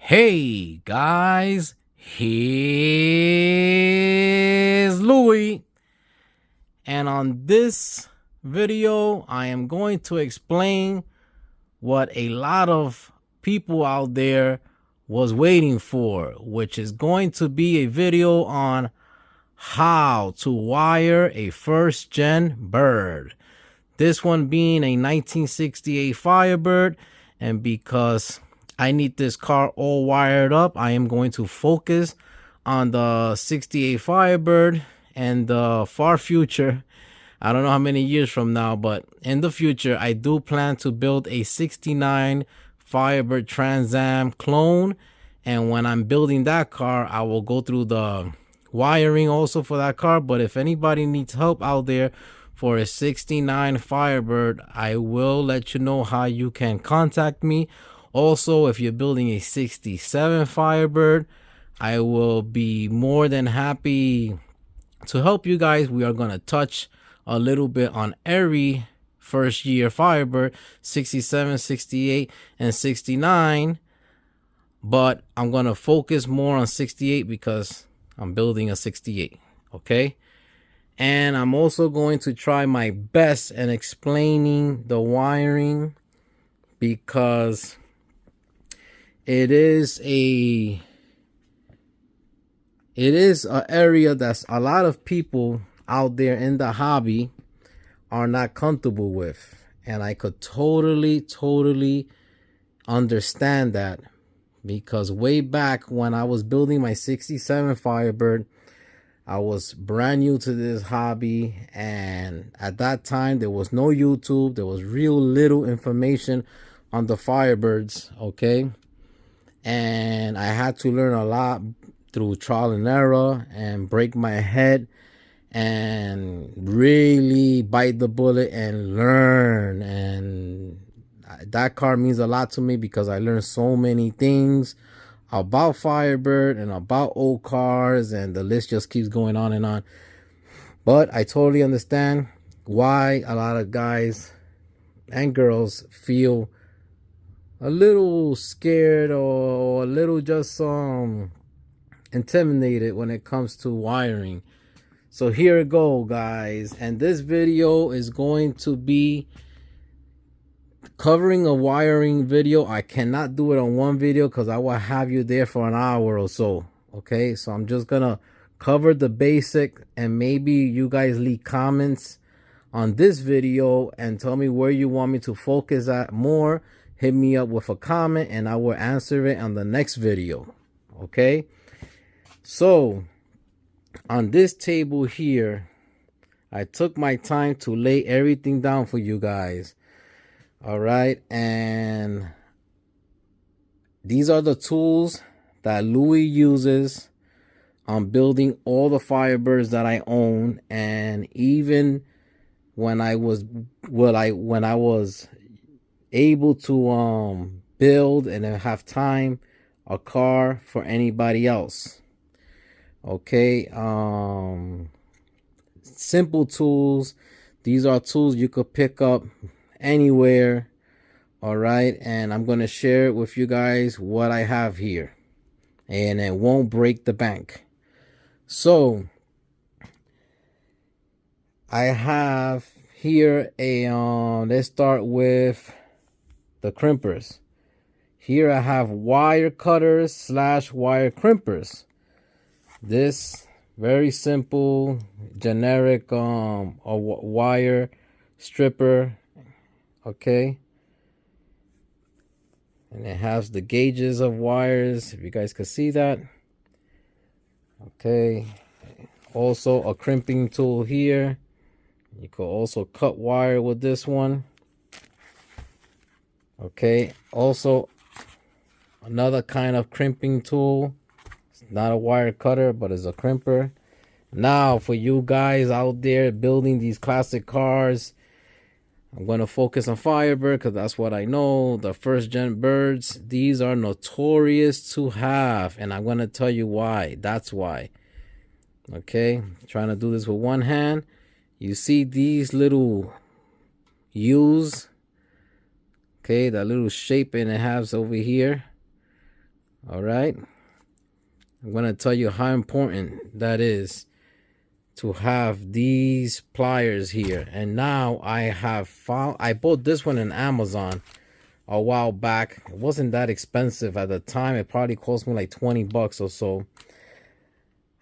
Hey guys, here's Louis, and on this video I am going to explain what a lot of people out there was waiting for, which is going to be a video on how to wire a first gen bird. This one being a 1968 Firebird, and because I need this car all wired up, I am going to focus on the 68 Firebird. And the far future, I don't know how many years from now, but in the future I do plan to build a 69 Firebird Trans Am clone. And when I'm building that car, I will go through the wiring also for that car. But if anybody needs help out there for a 69 Firebird, I will let you know how you can contact me. Also, if you're building a 67 Firebird, I will be more than happy to help you guys. We are going to touch a little bit on every first year Firebird, 67, 68, and 69. But I'm going to focus more on 68 because I'm building a 68. Okay. And I'm also going to try my best in explaining the wiring, because it is an area that's a lot of people out there in the hobby are not comfortable with. And I could totally understand that, because way back when I was building my 67 Firebird, I was brand new to this hobby, and at that time there was no YouTube. There was real little information on the Firebirds, okay? And I had to learn a lot through trial and error and break my head and really bite the bullet and learn. And that car means a lot to me because I learned so many things about Firebird and about old cars, and the list just keeps going on and on. But I totally understand why a lot of guys and girls feel a little scared or a little just intimidated when it comes to wiring. So here we go, guys, and this video is going to be covering a wiring video. I cannot do it on one video because I will have you there for an hour or so. Okay, so I'm just gonna cover the basic, and maybe you guys leave comments on this video and tell me where you want me to focus at more. Hit me up with a comment and I will answer it on the next video. Okay, so on this table here, I took my time to lay everything down for you guys. All right, and these are the tools that Louis uses on building all the Firebirds that I own. And even when I was able to build and have time a car for anybody else. Okay, simple tools. These are tools you could pick up anywhere. All right, and I'm going to share it with you guys what I have here, and it won't break the bank. So I have here a let's start with the crimpers. Here I have wire cutters / wire crimpers. This very simple generic a wire stripper. Okay, and it has the gauges of wires, if you guys can see that. Okay, also a crimping tool here. You could also cut wire with this one. Okay, also another kind of crimping tool. It's not a wire cutter, but it's a crimper. Now for you guys out there building these classic cars, I'm going to focus on Firebird because that's what I know. The first gen birds, these are notorious to have, and I'm going to tell you why. That's why. Okay, trying to do this with one hand. You see these little U's. Okay, that little shape and it has over here. All right. I'm going to tell you how important that is to have these pliers here. And now I have found, I bought this one in Amazon a while back. It wasn't that expensive at the time. It probably cost me like 20 bucks or so.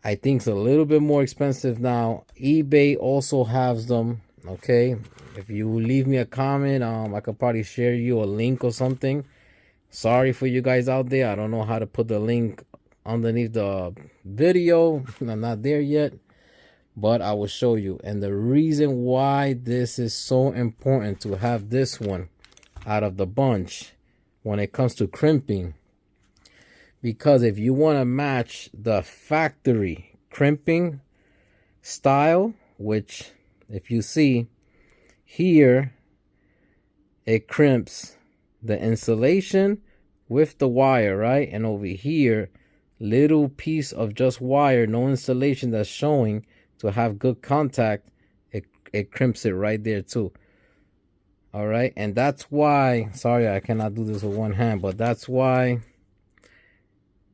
I think it's a little bit more expensive now. eBay also has them. Okay, if you leave me a comment, I could probably share you a link or something. Sorry for you guys out there. I don't know how to put the link underneath the video. I'm not there yet, but I will show you. And the reason why this is so important to have this one out of the bunch when it comes to crimping, because if you want to match the factory crimping style, which if you see here, it crimps the insulation with the wire, right? And over here, little piece of just wire, no insulation that's showing to have good contact, it crimps it right there too. All right, and that's why, sorry I cannot do this with one hand, but that's why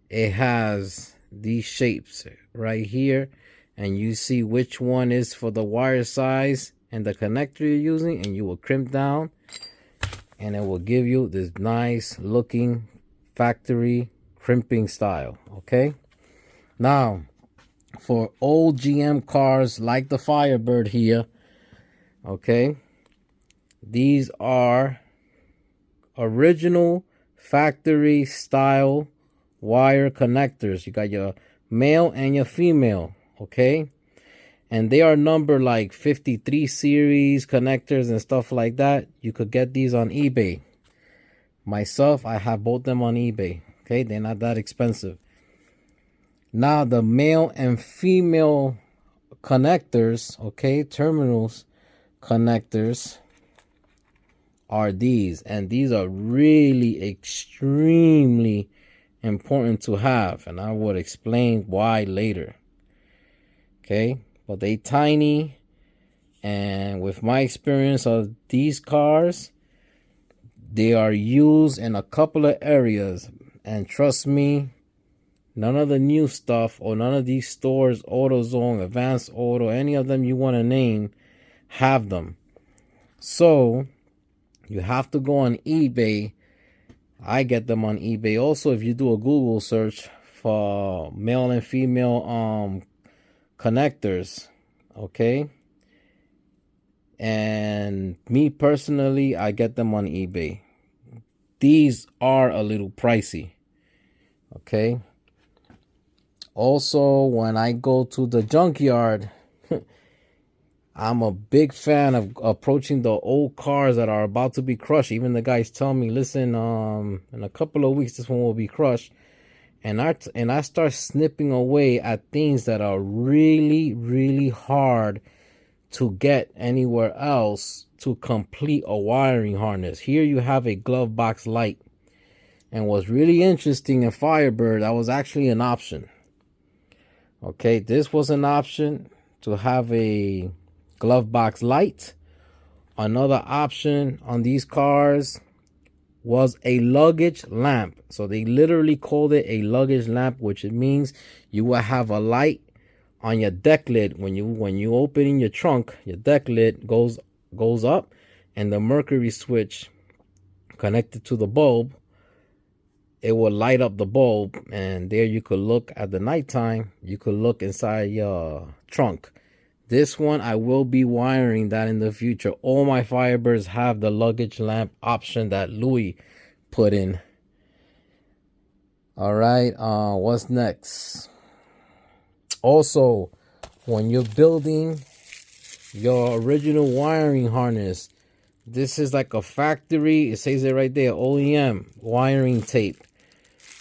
it has these shapes right here, and you see which one is for the wire size and the connector you're using, and you will crimp down and it will give you this nice looking factory crimping style. Okay, now for old GM cars like the Firebird here, okay, these are original factory style wire connectors. You got your male and your female, okay, and they are numbered like 53 series connectors and stuff like that. You could get these on eBay. Myself, I have both them on eBay. Okay, they're not that expensive. Now the male and female connectors, okay, terminals connectors are these, and these are really extremely important to have, and I would explain why later. Okay, but they tiny, and with my experience of these cars, they are used in a couple of areas, and trust me, none of the new stuff or none of these stores, AutoZone, Advanced Auto, any of them you want to name, have them. So you have to go on eBay. I get them on eBay. Also, if you do a Google search for male and female connectors, okay, and me personally, I get them on eBay. These are a little pricey, okay. Also, when I go to the junkyard, I'm a big fan of approaching the old cars that are about to be crushed. Even the guys tell me, listen, in a couple of weeks, this one will be crushed. And I start snipping away at things that are really, really hard to get anywhere else to complete a wiring harness. Here you have a glove box light. And what's really interesting in Firebird, that was actually an option. Okay, this was an option to have a glove box light. Another option on these cars was a luggage lamp. So they literally called it a luggage lamp, which it means you will have a light on your deck lid. When you open in your trunk, your deck lid goes up, and the mercury switch connected to the bulb, it will light up the bulb, and there you could look at the nighttime. You could look inside your trunk. This one, I will be wiring that in the future. All my Firebirds have the luggage lamp option that Louis put in. All right, what's next? Also, when you're building your original wiring harness, this is like a factory, it says it right there, OEM wiring tape.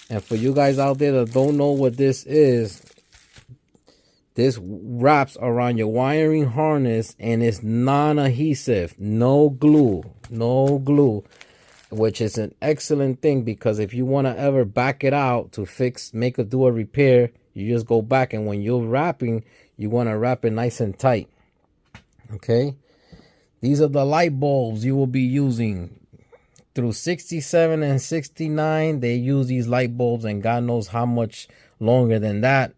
And for you guys out there that don't know what this is, this wraps around your wiring harness, and it's non-adhesive, no glue, which is an excellent thing, because if you want to ever back it out to do a repair, you just go back, and when you're wrapping, you want to wrap it nice and tight. Okay, these are the light bulbs you will be using. through 67 and 69, they use these light bulbs, and God knows how much longer than that.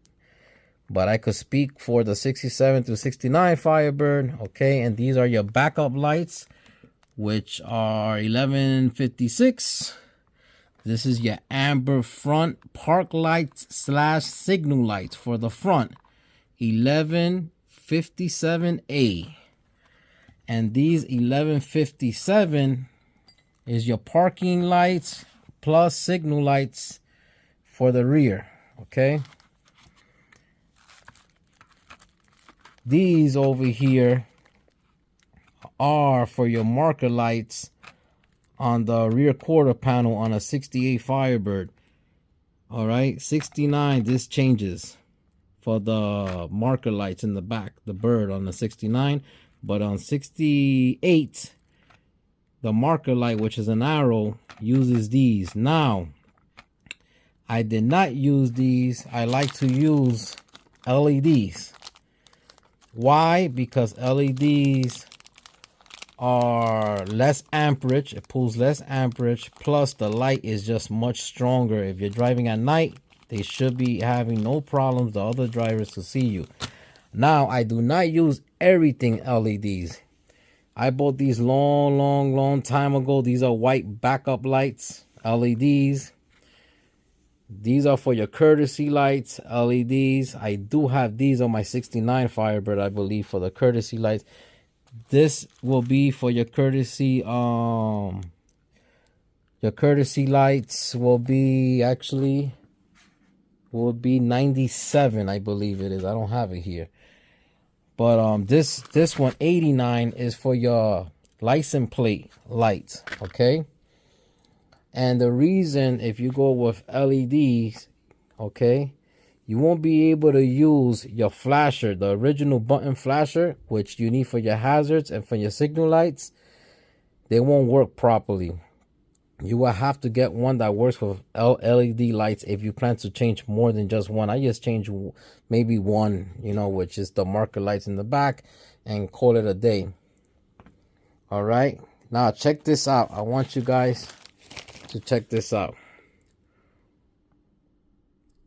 But I could speak for the 67 through 69 Firebird, okay? And these are your backup lights, which are 1156. This is your amber front park lights / signal lights for the front, 1157A. And these 1157 is your parking lights plus signal lights for the rear, okay? These over here are for your marker lights on the rear quarter panel on a 68 Firebird. All right, 69, this changes for the marker lights in the back, the bird on the 69. But on 68, the marker light, which is an arrow, uses these. Now, I did not use these. I like to use LEDs. Why? Because LEDs are less amperage. It pulls less amperage. Plus, the light is just much stronger. If you're driving at night, they should be having no problems, the other drivers, to see you. Now, I do not use everything LEDs. I bought these long time ago. These are white backup lights, LEDs. These are for your courtesy lights, LEDs. I do have these on my 69 Firebird, I believe, for the courtesy lights. This will be for your courtesy. Your courtesy lights will be 97, I believe it is. I don't have it here. But this one, 89, is for your license plate lights, okay? And the reason, if you go with LEDs, okay, you won't be able to use your flasher, the original button flasher, which you need for your hazards and for your signal lights. They won't work properly. You will have to get one that works with LED lights if you plan to change more than just one. I just change maybe one, which is the marker lights in the back, and call it a day. All right. Now check this out. I want you guys to check this out.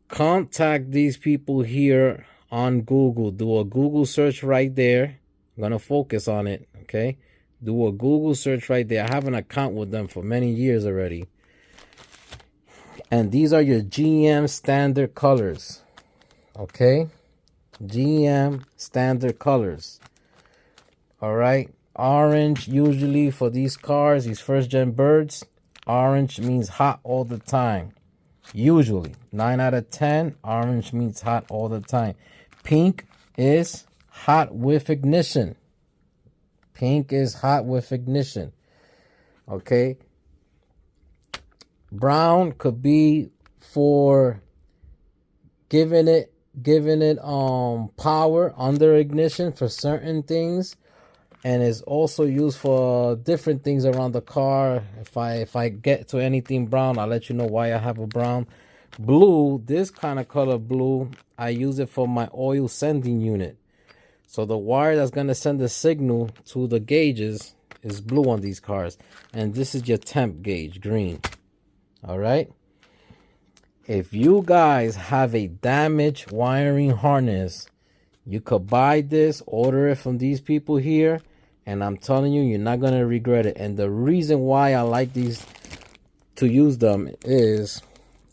Contact these people here on Google. Do a Google search right there. I'm going to focus on it, okay? Do a Google search right there. I have an account with them for many years already. And these are your GM standard colors, okay? GM standard colors. All right. Orange, usually for these cars, these first gen birds, orange means hot all the time. Usually 9 out of 10, orange means hot all the time. Pink is hot with ignition. Pink is hot with ignition. Okay. Brown could be for giving it power under ignition for certain things, and is also used for different things around the car. If I get to anything brown, I'll let you know why I have a brown. Blue, this kind of color blue, I use it for my oil sending unit. So the wire that's going to send the signal to the gauges is blue on these cars. And this is your temp gauge, green. All right. If you guys have a damaged wiring harness, you could buy this, order it from these people here, and I'm telling you, you're not going to regret it. And the reason why I like these to use them is,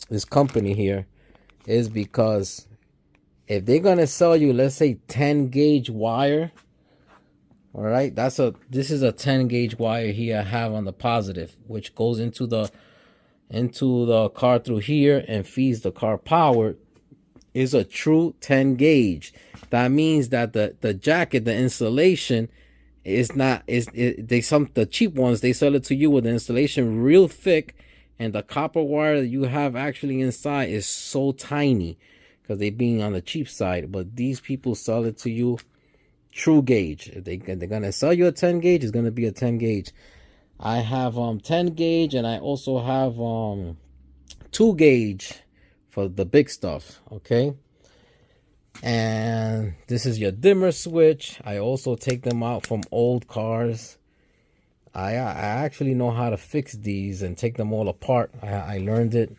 this company here, is because if they're going to sell you, let's say 10 gauge wire, all right, this is a 10 gauge wire here I have on the positive, which goes into the car through here and feeds the car power, is a true 10 gauge. That means that the jacket, the insulation is not, the cheap ones, they sell it to you with the insulation real thick, and the copper wire that you have actually inside is so tiny because they being on the cheap side. But these people sell it to you true gauge. If they're gonna sell you a 10 gauge, it's gonna be a 10 gauge. I have 10 gauge, and I also have 2 gauge for the big stuff, okay? And this is your dimmer switch. I also take them out from old cars. I actually know how to fix these and take them all apart. I learned it.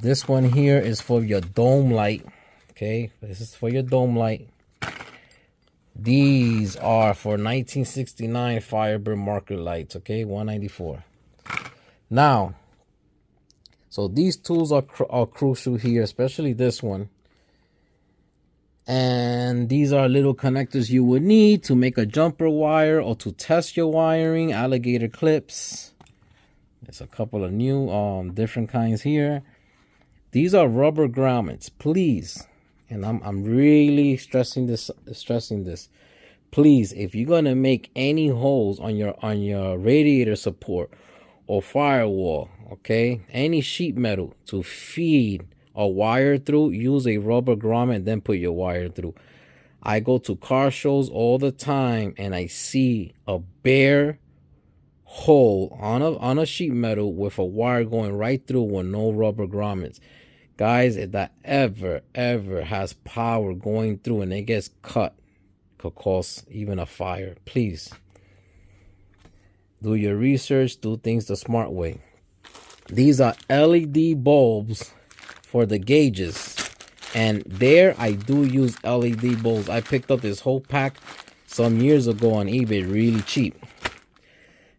This one here is for your dome light. Okay, this is for your dome light. These are for 1969 Firebird marker lights. Okay, 194. Now, so these tools are crucial here, especially this one. And these are little connectors you would need to make a jumper wire or to test your wiring. Alligator clips. There's a couple of new different kinds here. These are rubber grommets, please. And I'm really stressing this. Please, if you're gonna make any holes on your radiator support or firewall, okay, any sheet metal to feed a wire through, use a rubber grommet, then put your wire through. I go to car shows all the time and I see a bare hole on a sheet metal with a wire going right through with no rubber grommets. Guys, if that ever has power going through and it gets cut, could cause even a fire. Please do your research, do things the smart way. These are LED bulbs for the gauges, and there I do use LED bulbs. I picked up this whole pack some years ago on eBay, really cheap.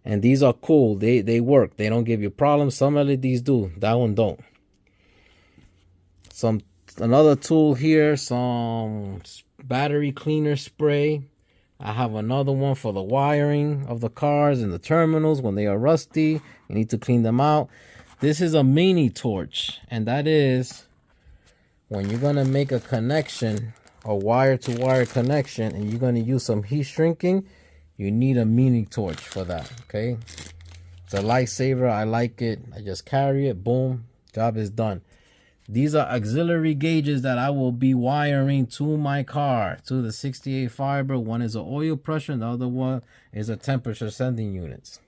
And these are cool. They work. They don't give you problems. Some LEDs do. That one don't. Another tool here, some battery cleaner spray. I have another one for the wiring of the cars and the terminals when they are rusty. You need to clean them out. This is a mini torch, and that is when you're gonna make a connection, a wire-to-wire connection, and you're gonna use some heat shrinking. You need a mini torch for that. Okay, it's a lifesaver. I like it. I just carry it. Boom, job is done. These are auxiliary gauges that I will be wiring to my car, to the 68 Firebird. One is an oil pressure, and the other one is a temperature sending units.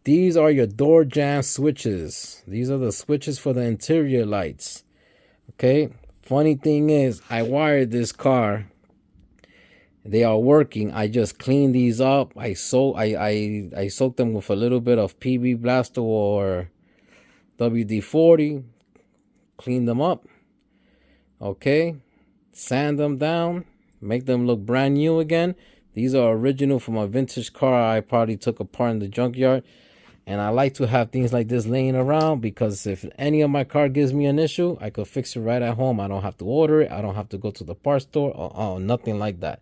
These are your door jamb switches. These are the switches for the interior lights. Okay, funny thing is, I wired this car. They are working. I just cleaned these up. I soaked them with a little bit of PB Blaster or WD-40, clean them up, okay, sand them down, make them look brand new again. These are original from a vintage car I probably took apart in the junkyard, and I like to have things like this laying around because if any of my car gives me an issue, I could fix it right at home. I don't have to order it. I don't have to go to the parts store or nothing like that.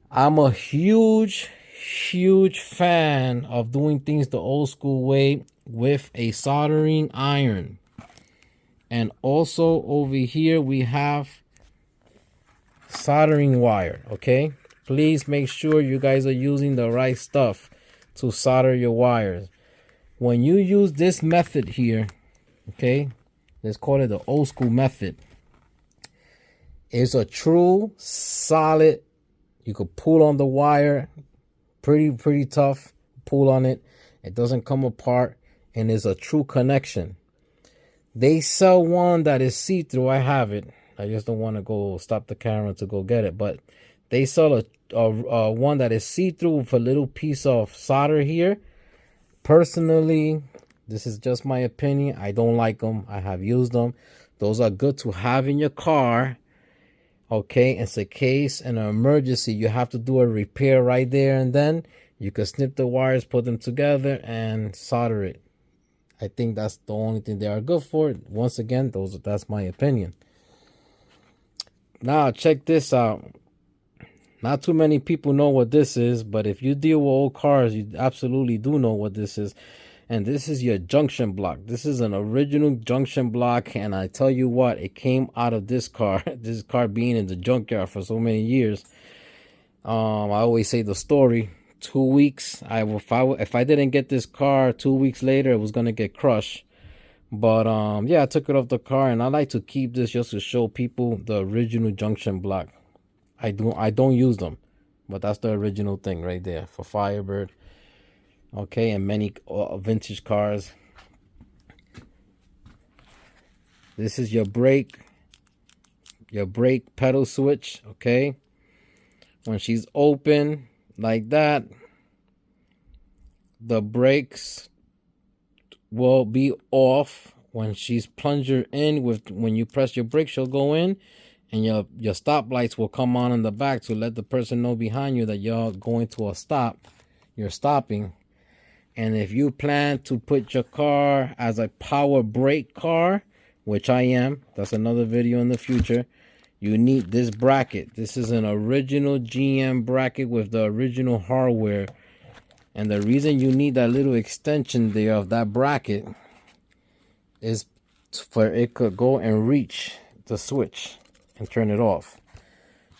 I'm a huge fan of doing things the old school way with a soldering iron. And also over here we have soldering wire. Okay, please make sure you guys are using the right stuff to solder your wires. When you use this method here, okay, let's call it the old school method. It's a true solid. You could pull on the wire, pretty tough. Pull on it, it doesn't come apart, and is a true connection. They sell one that is see-through. I have it. I just don't want to go stop the camera to go get it, but they sell a one that is see-through with a little piece of solder here. Personally, this is just my opinion. I don't like them. I have used them. Those are good to have in your car. Okay, it's a case in an emergency. You have to do a repair right there and then. You can snip the wires, put them together, and solder it. I think that's the only thing they are good for. Once again, that's my opinion. Now, check this out. Not too many people know what this is, but if you deal with old cars, you absolutely do know what this is. And this is your junction block. This is an original junction block, and I tell you what, it came out of this car. This car being in the junkyard for so many years. I always say the story. 2 weeks. If I didn't get this car 2 weeks later, it was gonna get crushed. But yeah, I took it off the car, and I like to keep this just to show people the original junction block. I don't use them, but that's the original thing right there for Firebird. Okay, and many vintage cars. This is your brake pedal switch. Okay, When she's open like that, the brakes will be off. When she's plunger in, when you press your brake, she'll go in, and your stop lights will come on in the back to let the person know behind you that you're going to a stop. You're stopping. And if you plan to put your car as a power brake car, which I am, that's another video in the future, you need this bracket. This is an original GM bracket with the original hardware. And the reason you need that little extension there of that bracket is for it could go and reach the switch and turn it off.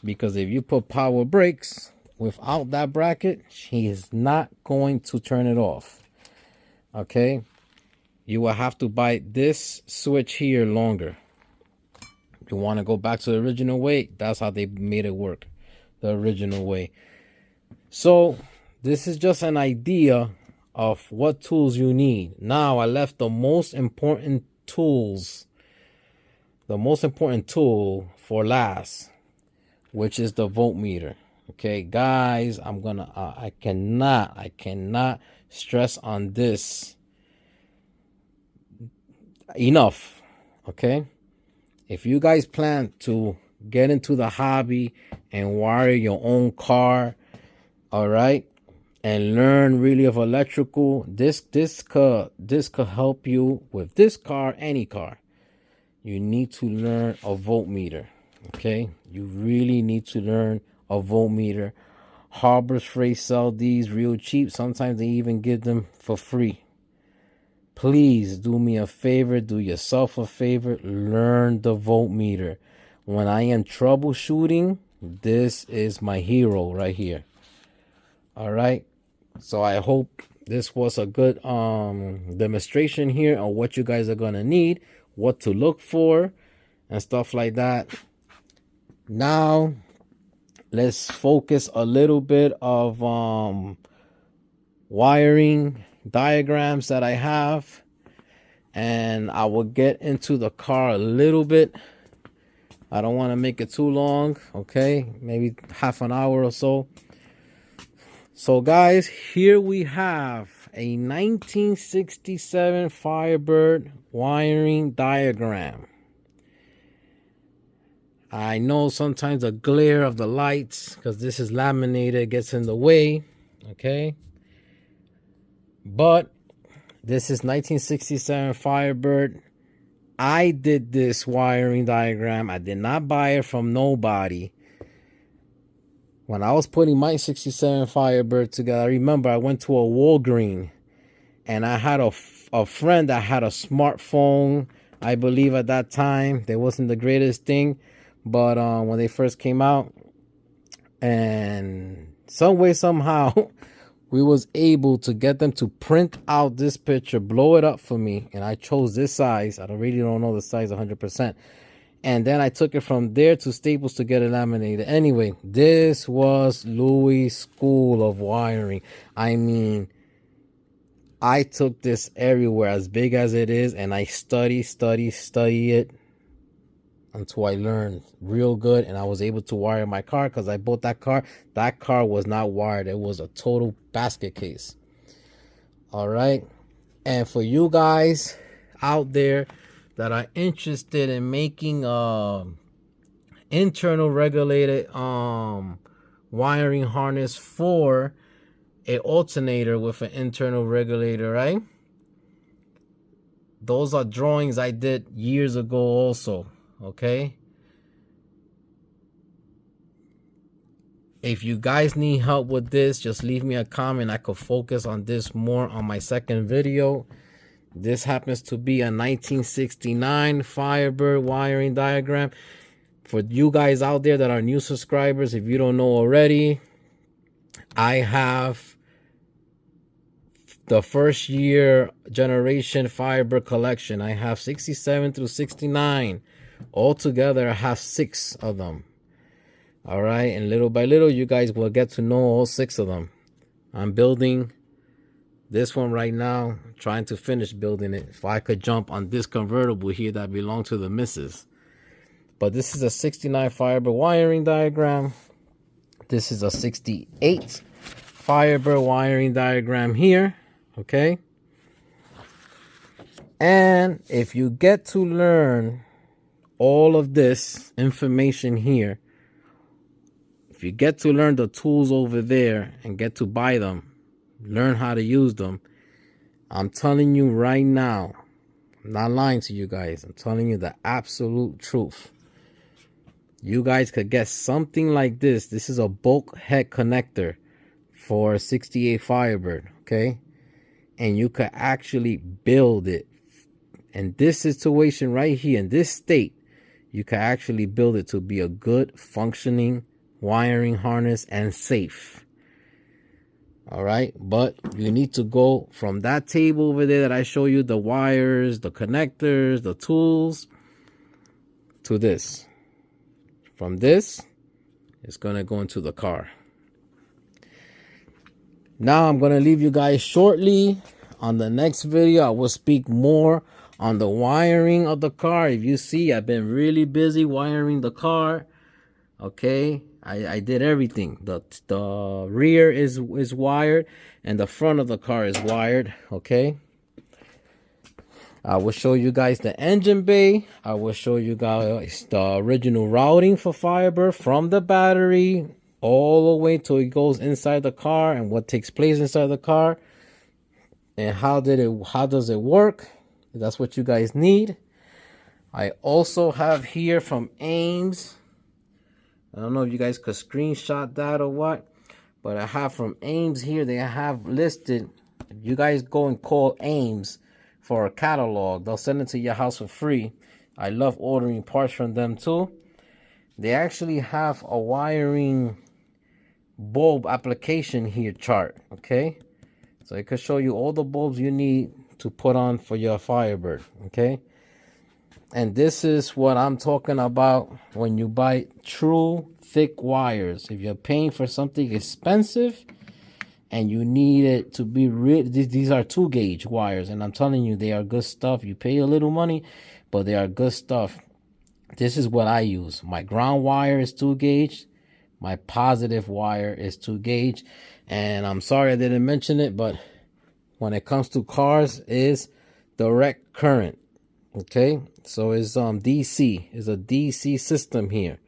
Because if you put power brakes without that bracket, she is not going to turn it off. Okay, you will have to buy this switch here longer. You want to go back to the original way, that's how they made it work, the original way. So this is just an idea of what tools you need. Now I left the most important tools, the most important tool for last, which is the voltmeter. Okay, guys, I cannot stress on this enough. Okay, if you guys plan to get into the hobby and wire your own car, all right, and learn really of electrical, this could help you with this car, any car. You need to learn a voltmeter. Okay, you really need to learn a voltmeter. Harbor Freight sell these real cheap. Sometimes they even give them for free. Please do me a favor, do yourself a favor, learn the voltmeter. When I am troubleshooting, this is my hero right here. All right, so I hope this was a good demonstration here on what you guys are gonna need, what to look for, and stuff like that. Now let's focus a little bit of wiring diagrams that I have, and I will get into the car a little bit. I don't want to make it too long. Okay, maybe half an hour or so. So guys, here we have a 1967 Firebird wiring diagram. I know sometimes the glare of the lights, because this is laminated, gets in the way. Okay, but this is 1967 Firebird. I did this wiring diagram. I did not buy it from nobody. When I was putting my 67 Firebird together, I remember I went to a Walgreens, and I had a friend that had a smartphone. I believe at that time, they wasn't the greatest thing, but when they first came out, and some way, somehow, we was able to get them to print out this picture, blow it up for me, and I chose this size. I really don't know the size 100%. And then I took it from there to Staples to get it laminated. Anyway, this was Louis' school of wiring. I mean, I took this everywhere, as big as it is, and I study it until I learned real good, and I was able to wire my car, because I bought that car. That car was not wired. It was a total basket case. All right. And for you guys out there that are interested in making internal regulated wiring harness for a alternator with an internal regulator, right? Those are drawings I did years ago also. Okay, if you guys need help with this, just leave me a comment. I could focus on this more on my second video. This happens to be a 1969 Firebird wiring diagram. For you guys out there that are new subscribers, if you don't know already, I have the first year generation Firebird collection. I have 67 through 69. Altogether, I have 6 of them. All right, and little by little, you guys will get to know all 6 of them. I'm building this one right now, trying to finish building it. If I could jump on this convertible here that belonged to the missus. But this is a 69 Firebird wiring diagram. This is a 68 Firebird wiring diagram here, okay? And if you get to learn all of this information here, if you get to learn the tools over there and get to buy them, learn how to use them, I'm telling you right now, I'm not lying to you guys, I'm telling you the absolute truth. You guys could get something like this. This is a bulk head connector for a 68 Firebird, okay? And you could actually build it. In this situation right here, in this state, you could actually build it to be a good functioning wiring harness and safe. All right, but you need to go from that table over there that I show you, the wires, the connectors, the tools, to this. From this, it's going to go into the car. Now I'm going to leave you guys shortly. On the next video, I will speak more on the wiring of the car. If you see, I've been really busy wiring the car. Okay, I did everything. The rear is wired and the front of the car is wired. Okay, I will show you guys the engine bay. I will show you guys the original routing for Firebird from the battery all the way till it goes inside the car and what takes place inside the car and how does it work. That's what you guys need. I also have here from Ames. I don't know if you guys could screenshot that or what, but I have from Ames here. They have listed, if you guys go and call Ames for a catalog, they'll send it to your house for free. I love ordering parts from them too. They actually have a wiring bulb application here chart, okay? So it could show you all the bulbs you need to put on for your Firebird, okay? And this is what I'm talking about when you buy true thick wires. If you're paying for something expensive and you need it to be these are 2-gauge wires, and I'm telling you, they are good stuff. You pay a little money, but they are good stuff. This is what I use. My ground wire is 2-gauge. My positive wire is 2-gauge. And I'm sorry I didn't mention it, but when it comes to cars, is direct current. Okay, so it's DC. It's a DC system here.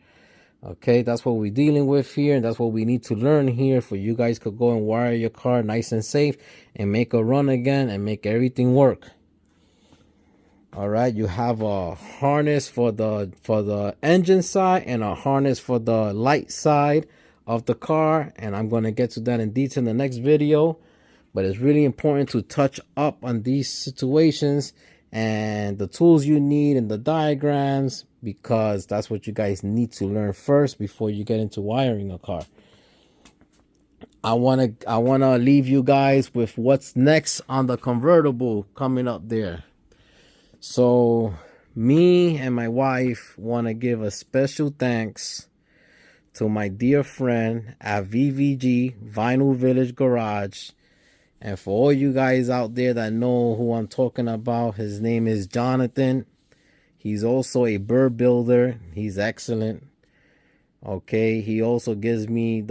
Okay, that's what we're dealing with here, and that's what we need to learn here for you guys could go and wire your car nice and safe and make a run again and make everything work. All right, you have a harness for the engine side and a harness for the light side of the car, and I'm going to get to that in detail in the next video. But it's really important to touch up on these situations and the tools you need and the diagrams, because that's what you guys need to learn first before you get into wiring a car. I want to leave you guys with what's next on the convertible coming up there. So me and my wife want to give a special thanks to my dear friend at VVG Vinyl Village Garage. And for all you guys out there that know who I'm talking about, his name is Jonathan. He's also a bird builder. He's excellent. Okay, he also gives me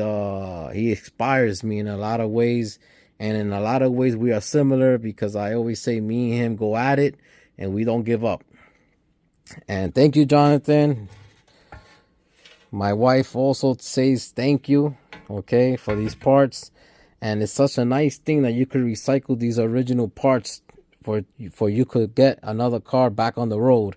he inspires me in a lot of ways. And in a lot of ways we are similar, because I always say me and him go at it and we don't give up. And thank you, Jonathan. My wife also says thank you, okay, for these parts. And it's such a nice thing that you could recycle these original parts for you could get another car back on the road.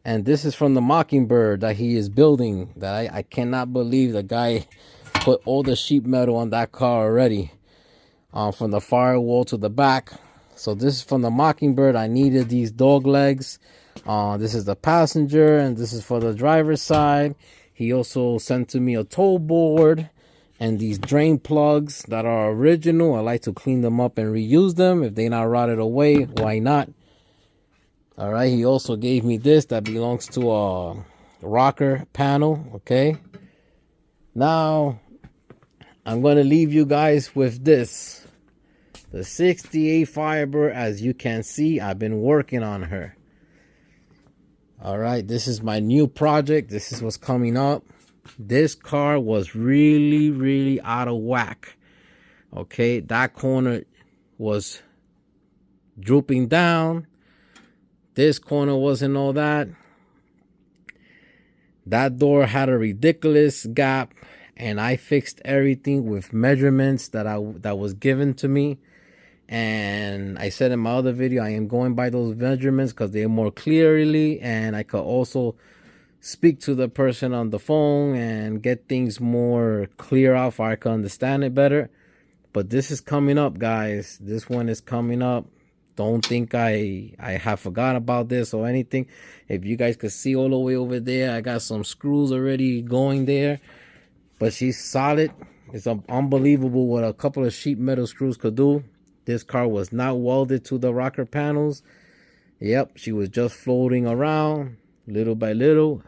And this is from the Mockingbird that he is building. That I cannot believe the guy put all the sheet metal on that car already, from the firewall to the back. So this is from the Mockingbird. I needed these dog legs. This is the passenger, and this is for the driver's side. He also sent to me a tow board and these drain plugs that are original. I like to clean them up and reuse them. If they're not rotted away, why not? All right, he also gave me this that belongs to a rocker panel, okay? Now, I'm going to leave you guys with this. The 68 Firebird, as you can see, I've been working on her. All right, this is my new project. This is what's coming up. This car was really out of whack. Okay, that corner was drooping down. This corner wasn't all that. That door had a ridiculous gap, and I fixed everything with measurements that was given to me. And I said in my other video, I am going by those measurements because they're more clearly, and I could also speak to the person on the phone and get things more clear off, or I can understand it better. But this is coming up, guys. This one is coming up. Don't think I have forgotten about this or anything. If you guys could see all the way over there, I got some screws already going there. But she's solid. It's unbelievable what a couple of sheet metal screws could do. This car was not welded to the rocker panels. Yep, she was just floating around little by little.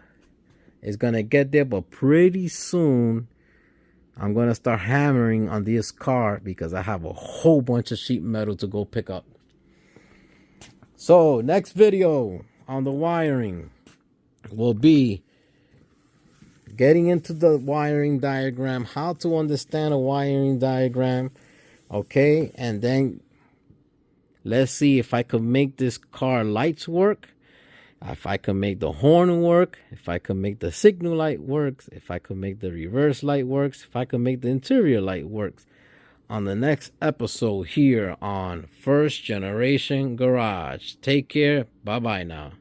It's going to get there, but pretty soon I'm going to start hammering on this car because I have a whole bunch of sheet metal to go pick up. So next video on the wiring will be getting into the wiring diagram, how to understand a wiring diagram. Okay, and then let's see if I could make this car lights work, if I could make the horn work, if I could make the signal light works, if I could make the reverse light works, if I could make the interior light works, on the next episode here on First Generation Garage. Take care. Bye-bye now.